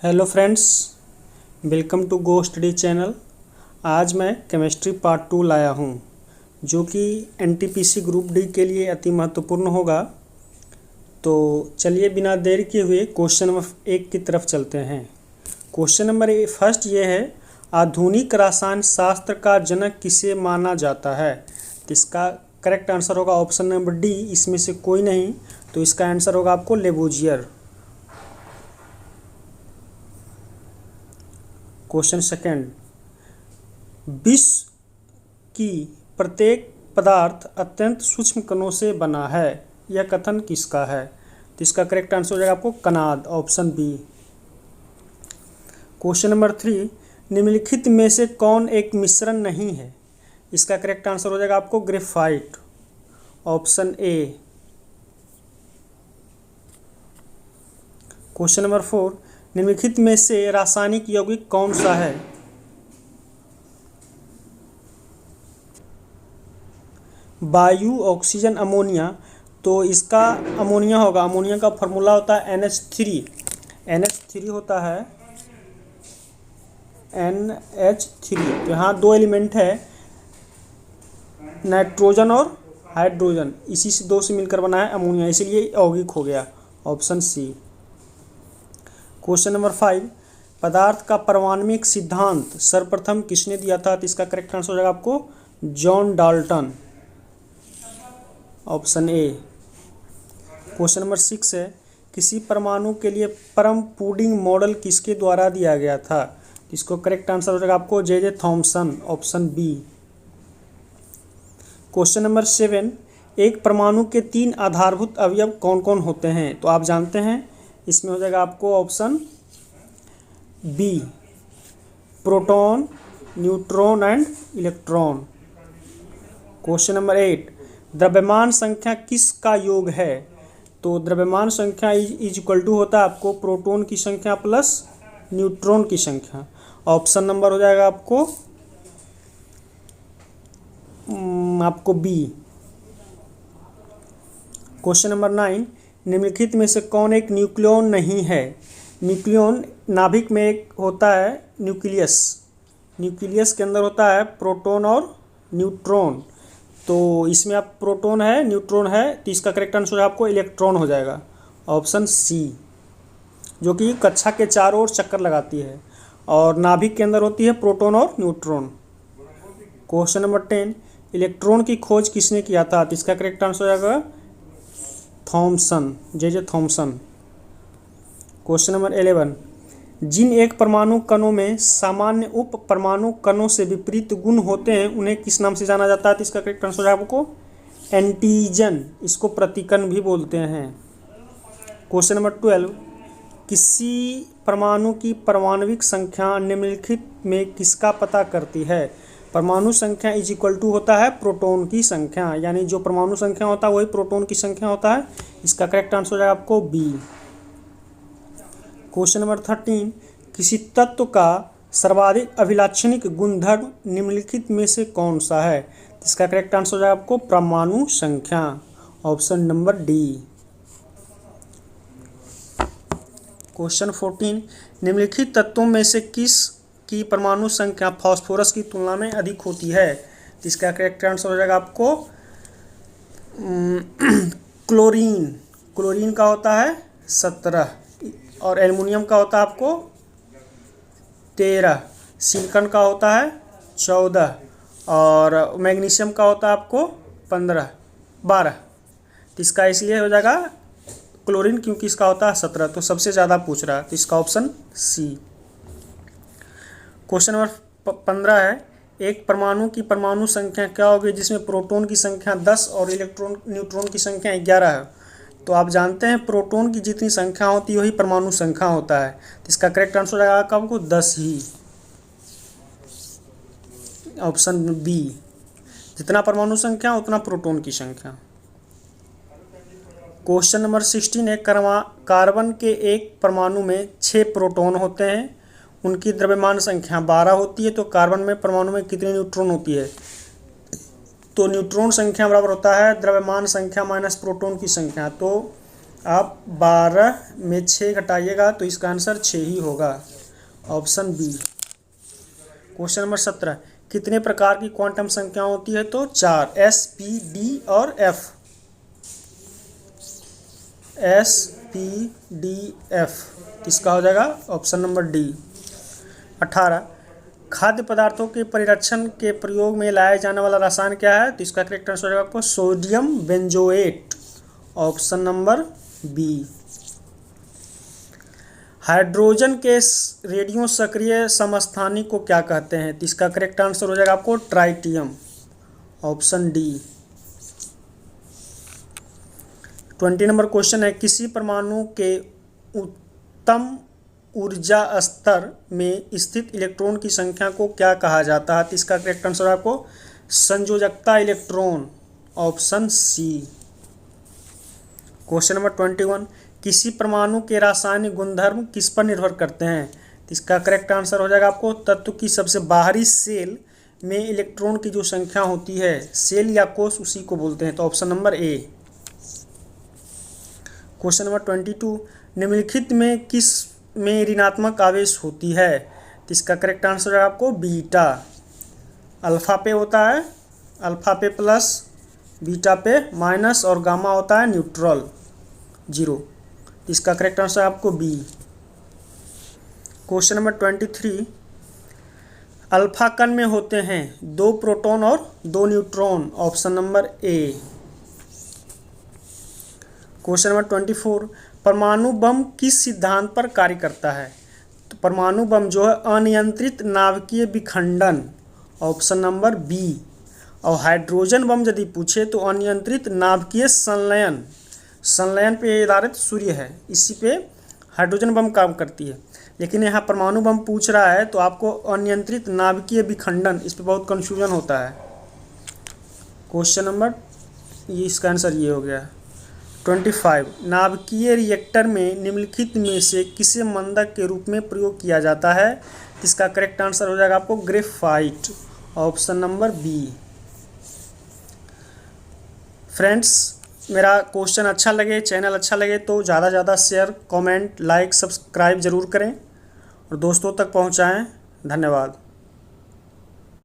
Hello friends, welcome to go study channel. आज मैं chemistry part 2 लाया हूँ जो कि एनटीपीसी ग्रुप डी के लिए अति महत्वपूर्ण होगा। तो चलिए बिना देर किए हुए क्वेश्चन नंबर 1 की तरफ चलते हैं। क्वेश्चन नंबर फर्स्ट ये है, आधुनिक रसायन शास्त्र का जनक किसे माना जाता है। तो इसका करेक्ट आंसर होगा ऑप्शन नंबर डी, इसमें से कोई नहीं। तो इसका आंसर होगा आपको लेवोजियर। क्वेश्चन सेकंड, विश्व की प्रत्येक पदार्थ अत्यंत सूक्ष्म कणों से बना है, यह कथन किसका है। तो इसका करेक्ट आंसर हो जाएगा आपको Kanad, option B. Question number 3, निम्नलिखित में से कौन एक मिश्रण नहीं है। इसका करेक्ट आंसर हो जाएगा आपको graphite, option A. Question number 4, निम्नलिखित में से रासायनिक यौगिक कौन सा है। वायु, ऑक्सीजन, अमोनिया। तो इसका अमोनिया होगा। अमोनिया का फॉर्मूला होता है NH3। NH3 होता है NH3। तो यहाँ दो एलिमेंट है, नाइट्रोजन और हाइड्रोजन, इसी से दो से मिलकर बना है अमोनिया, इसीलिए यौगिक हो गया, ऑप्शन सी। क्वेश्चन नंबर 5, पदार्थ का परमाणुक सिद्धांत सर्वप्रथम किसने दिया था। तो इसका करेक्ट आंसर हो जाएगा आपको John Dalton, option A. Question number 6 है, किसी परमाणु के लिए परम पुडिंग मॉडल किसके द्वारा दिया गया था। इसको करेक्ट आंसर हो जाएगा आपको J Thomson, option B. Question number 7, एक परमाणु के 3 आधारभूत अवयव कौन कौन होते हैं। तो आप जानते हैं, इसमें हो जाएगा आपको option B, proton, neutron and electron. Question number 8, द्रव्यमान संख्या किसका योग है। तो द्रव्यमान संख्या इज इक्वल टू होता है आपको प्रोटॉन की संख्या प्लस न्यूट्रॉन की संख्या। ऑप्शन नंबर हो जाएगा आपको बी। क्वेश्चन नंबर 9, निम्नलिखित में से कौन एक न्यूक्लियॉन नहीं है। न्यूक्लियॉन नाभिक में एक होता है न्यूक्लियस। न्यूक्लियस के अंदर होता है प्रोटॉन और न्यूट्रॉन। तो इसमें आप प्रोटॉन है, न्यूट्रॉन है, तो इसका करेक्ट आंसर आपको इलेक्ट्रॉन हो जाएगा, ऑप्शन सी, जो कि कक्षा के चारों ओर चक्कर लगाती है और नाभिक के अंदर होती है प्रोटॉन और न्यूट्रॉन। क्वेश्चन नंबर 10, इलेक्ट्रॉन की खोज किसने किया था। तो इसका करेक्ट आंसर हो जाएगा Thomson, J Thomson. Question number 11, जिन एक परमाणु कणों में सामान्य उप परमाणु कणों से विपरीत गुण होते हैं उन्हें किस नाम से जाना जाता है। तो इसका करेक्ट आंसर है आपको एंटीजन, इसको प्रतिकण भी बोलते हैं। क्वेश्चन नंबर 12, किसी परमाणु की परमाणविक संख्या निम्नलिखित में किसका पता करती है। परमाणु संख्या इज इक्वल टू होता है प्रोटॉन की संख्या, यानी जो परमाणु संख्या होता है वही प्रोटॉन की संख्या होता है। इसका करेक्ट आंसर हो जाएगा आपको बी। क्वेश्चन नंबर 13, किसी तत्व का सर्वाधिक अभिलाक्षणिक गुणधर्म निम्नलिखित में से कौन सा है। इसका करेक्ट आंसर हो जाएगा आपको परमाणु संख्या, ऑप्शन नंबर डी। क्वेश्चन 14, निम्नलिखित तत्वों में से किस की परमाणु संख्या फास्फोरस की तुलना में अधिक होती है। तो इसका करेक्ट आंसर हो जाएगा आपको क्लोरीन। क्लोरीन का होता है 17 और एल्युमिनियम का होता है आपको 13, सिलिकॉन का होता है 14 और मैग्नीशियम का होता है आपको 12। तो इसका इसलिए हो जाएगा क्लोरीन क्योंकि इसका होता है 17, तो सबसे ज़्यादा पूछ रहा है, तो इसका ऑप्शन सी। क्वेश्चन नंबर 15 है, एक परमाणु की परमाणु संख्या क्या होगी जिसमें प्रोटॉन की संख्या 10 और न्यूट्रॉन की संख्या 11 है। तो आप जानते हैं प्रोटॉन की जितनी संख्या होती है वही परमाणु संख्या होता है। तो इसका करेक्ट आंसर आएगा आपको 10 ही, ऑप्शन बी। जितना परमाणु संख्या उतना प्रोटॉन की संख्या। क्वेश्चन नंबर 16 है, कार्बन के एक परमाणु में 6 प्रोटॉन होते हैं, उनकी द्रव्यमान संख्या 12 होती है। तो कार्बन में परमाणु में कितनी न्यूट्रॉन होती है। तो न्यूट्रॉन संख्या बराबर होता है द्रव्यमान संख्या माइनस प्रोटॉन की संख्या। तो आप 12 में 6 घटाइएगा तो इसका आंसर 6 ही होगा, ऑप्शन बी। क्वेश्चन नंबर 17, कितने प्रकार की क्वांटम संख्या होती है? तो 4, एस, पी, डी और F. S, P, D, F, इसका हो जाएगा ऑप्शन नंबर डी। 18, खाद्य पदार्थों के परिरक्षण के प्रयोग में लाया जाने वाला रसायन क्या है? तो इसका करेक्ट आंसर हो जाएगा आपको sodium benzoate, option number B. Hydrogen के रेडियो सक्रिय समस्थानिक को क्या कहते हैं? तो इसका करेक्ट आंसर हो जाएगा आपको tritium, option D. 20 number question है, किसी परमाणु के उत्तम ऊर्जा स्तर में स्थित इलेक्ट्रॉन की संख्या को क्या कहा जाता है? तो इसका करेक्ट आंसर है आपको संयोजकता electron, option C. Question number 21, किसी परमाणु के रासायनिक गुणधर्म किस पर निर्भर करते हैं? तो इसका करेक्ट आंसर हो जाएगा आपको तत्व की सबसे बाहरी सेल में इलेक्ट्रॉन की जो संख्या होती है, सेल या कोश, उसी को बोलते हैं, तो option number A. Question number 22, निम्नलिखित में किस में ऋणात्मक आवेश होती है? तो इसका करेक्ट आंसर है आपको बीटा। अल्फा पे होता है अल्फा पे प्लस, बीटा पे माइनस, और गामा होता है न्यूट्रल, 0। इसका करेक्ट आंसर है आपको बी। क्वेश्चन नंबर 23, अल्फा कण में होते हैं 2 प्रोटॉन और 2 neutron, option number A. Question number 24, परमाणु बम किस सिद्धांत पर कार्य करता है? तो परमाणु बम जो है अनियंत्रित नाभिकीय विखंडन, ऑप्शन नंबर बी। और हाइड्रोजन बम यदि पूछे तो अनियंत्रित नाभिकीय संलयन, संलयन पे आधारित सूर्य है, इसी पे हाइड्रोजन बम काम करती है। लेकिन यहाँ परमाणु बम पूछ रहा है तो आपको अनियंत्रित नाभिकीय विखंडन, इस पे बहुत कंफ्यूजन होता है। क्वेश्चन नंबर, ये इसका आंसर ये हो गया। 25, नाभिकीय रिएक्टर में निम्नलिखित में से किसे मंदक के रूप में प्रयोग किया जाता है? इसका करेक्ट आंसर हो जाएगा आपको graphite, option number B. Friends, मेरा क्वेश्चन अच्छा लगे, चैनल अच्छा लगे तो ज़्यादा से ज़्यादा शेयर, कमेंट, लाइक, सब्सक्राइब ज़रूर करें और दोस्तों तक पहुंचाएं। धन्यवाद।